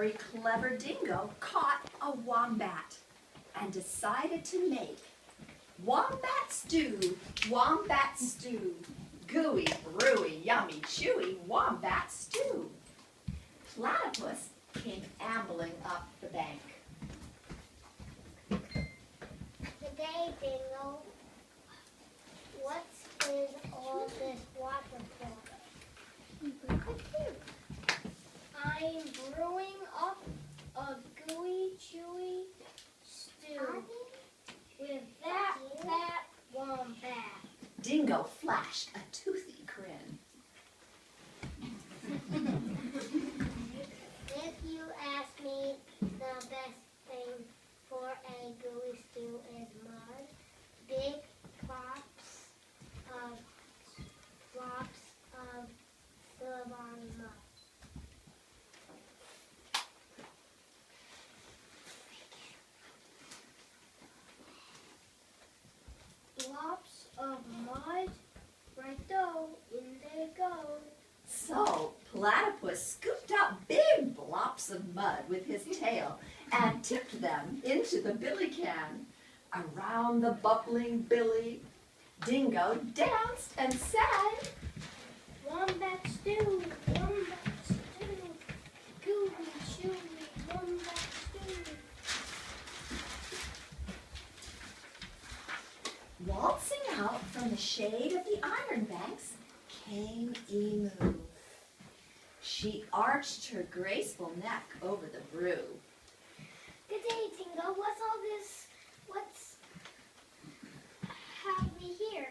very clever dingo caught a wombat and decided to make wombat stew, wombat stew. Gooey, brewy, yummy, chewy wombat stew. Platypus came ambling up the bank. Good day, Dingo. What is all this water for? I'm brewing up a gooey, chewy stew with that fat wombat. Dingo flashed a toothy grin. If you ask me, the best thing for a gooey stew is mud. Big drops of Ceylon mud. Drops of mud, right-o, in they go. So Platypus scooped out big blops of mud with his tail and tipped them into the billy can. Around the bubbling billy, Dingo danced and said, Wombat stew, gooey, chewy, wombat stew. Waltzing out from the shade of the iron banks came Emu. She arched her graceful neck over the brew. Good day, Dingo. What's all this? What's have we here?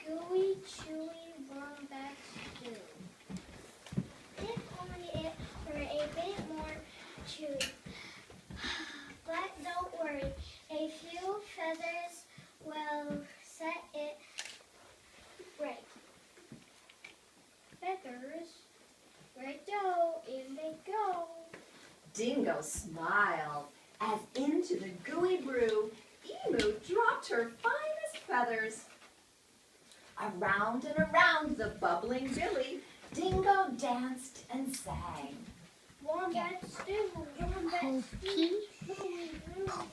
Gooey, chewy, wombat stew. If only it were a bit more chewy. But don't worry, a few feathers will set it right. Feathers, right-o, in they go. Dingo smiled as into the gooey brew, Emu dropped her finest feathers. Around and around the bubbling billy, Dingo danced and sang. Wombat stew, wombat stew, wombat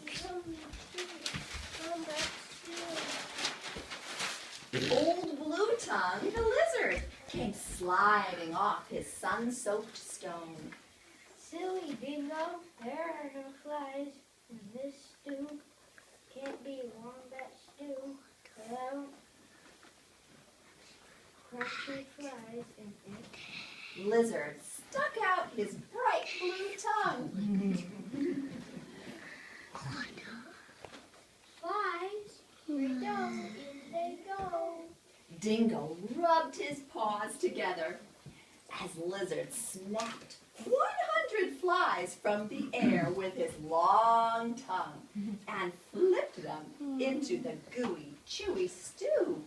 stew. Old Blue Tongue, the lizard, came sliding off his sun-soaked stone. Silly Dingo, there are no flies in this stew. Can't be wombat stew without crunchy flies in it. Lizard stuck out his bright blue tongue. Flies, right-o, in they go. Dingo rubbed his paws together as Lizard snapped 100 flies from the air with his long tongue and flipped them into the gooey, chewy stew.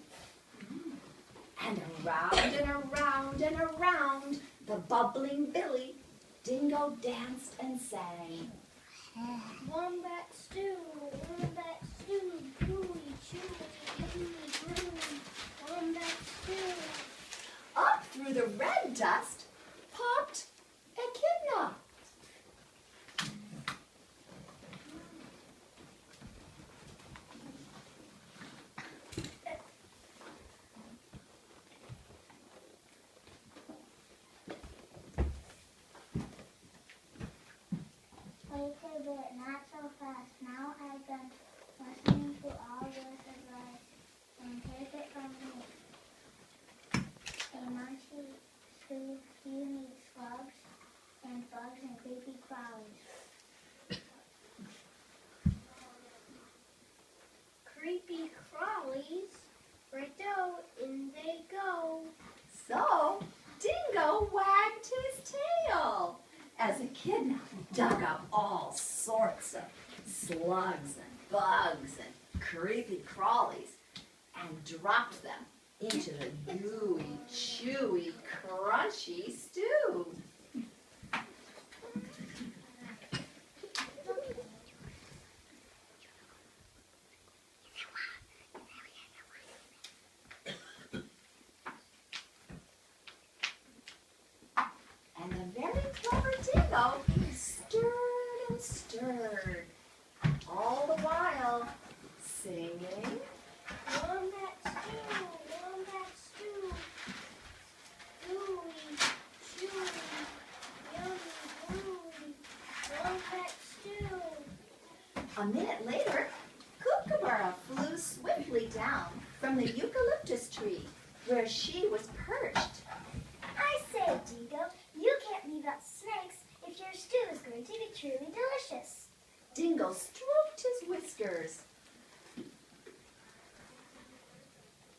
And around and around and around the bubbling billy, Dingo danced and sang. Wombat stew, gooey, chewy, gooey, wombat stew. Up through the red dust popped Echidna. Wait a bit, not so fast. Now I've been listening to all this advice, and take it from me. A monkey stew, you need slugs and bugs and creepy crawlies. Creepy crawlies, right-o, in they go. So Dingo wagged his tail as Echidna dug up all sorts of slugs and bugs and creepy crawlies and dropped them into the gooey, chewy, crunchy stew. singing. Wombat stew, wombat stew. Gooey, chewy, yummy, gooey. Wombat stew. A minute later, Kookaburra flew swiftly down from the eucalyptus tree where she was perched. I say, Dingo, you can't leave out snakes if your stew is going to be truly delicious. Dingo stroked his whiskers.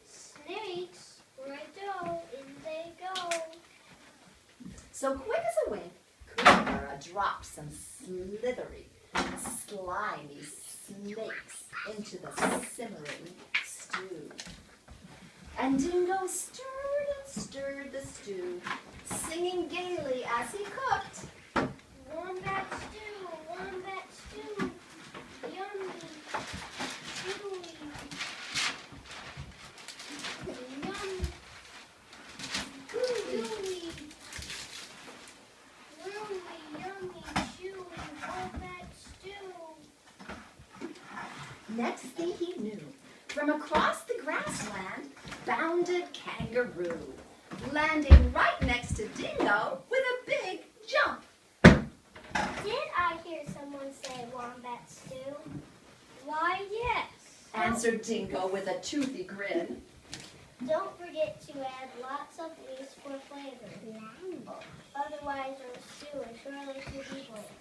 Snakes, righto, in they go. So quick as a wink, Kookaburra dropped some slithery, slimy snakes into the simmering stew. And Dingo stirred and stirred the stew, singing gaily as he cooked. Wombat stew, yummy, chewy, yum, gooey, gooey, yummy, chewy, wombat stew. Next thing he knew, from across the grassland bounded Kangaroo, landing right next to Dingo with a big jump. Did I hear someone say wombat stew? Why, yes. Answered Dingo with a toothy grin. Don't forget to add lots of leaves for flavor. Otherwise, our stew is surely to be bland.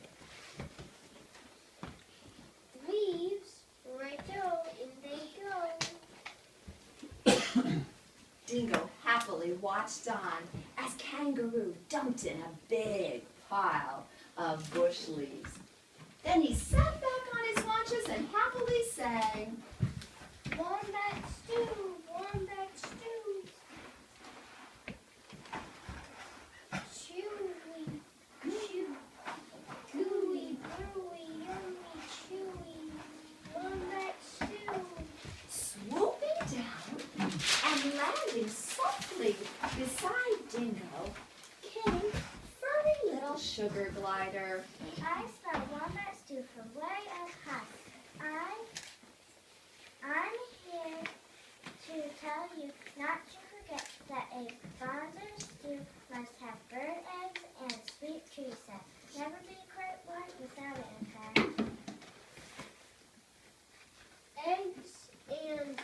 Leaves, righto, in they go. Dingo happily watched on as Kangaroo dumped in a big pile of bush leaves. Then he sat back on his haunches and happily sang, Wombat stew, wombat stew. Chewy, gooey, brewy, yummy, chewy. Wombat stew. swooping down and landing softly beside Dingo came furry little sugar glider. I smell wombat stew from way up high. I'm here to tell you not to forget that a bonzer stew must have bird eggs and sweet tree sap. Never be quite right without it, in fact. Eggs and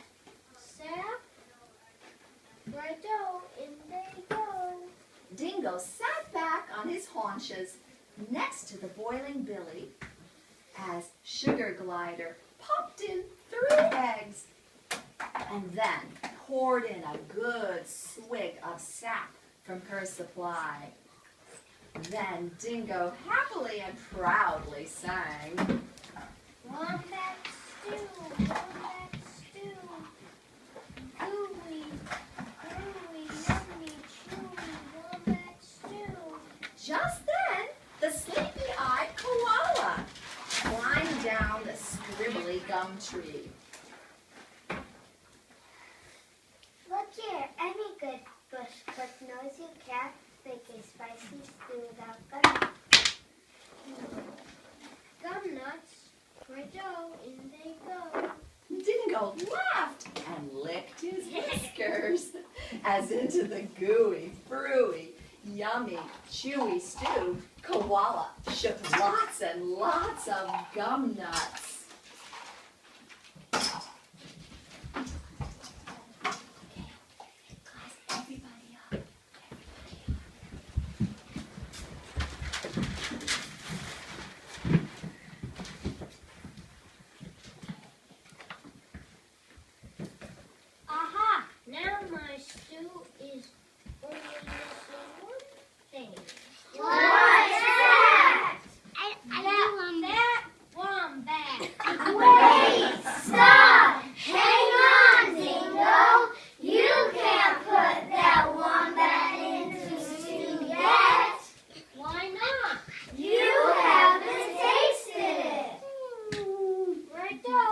sap, righto, in they go. Dingo sat back on his haunches next to the boiling billy as Sugar Glider popped in 3 eggs and then poured in a good swig of sap from her supply. Then Dingo happily and proudly sang, Wombat stew, wombat stew. Gooey, gooey, yummy, chewy, wombat stew. Just then, the sleepy-eyed koala climbed down the scribbly gum tree. Look here, any good bush click knows you can't make a spicy stew without gum nuts. Righto, in they go. Dingo laughed and licked his whiskers as into the gooey, brewy, yummy, chewy stew, koala shook lots and lots of gum nuts. Class, everybody up. Aha! Now my stew is only missing one thing. What's that? That wombat. Wait! Stop! Hang on, Dingo! You can't put that wombat into stew yet. Why not? You haven't tasted it. Righto.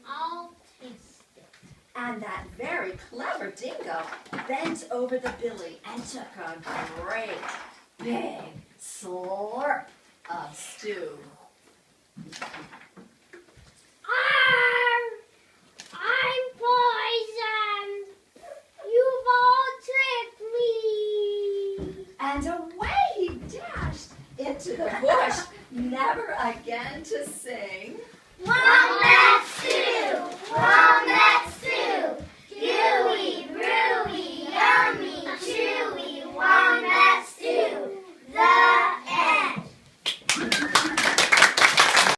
I'll taste it. And that very clever Dingo bent over the billy and took a great big slurp of stew. Arr! the bush, never again to sing.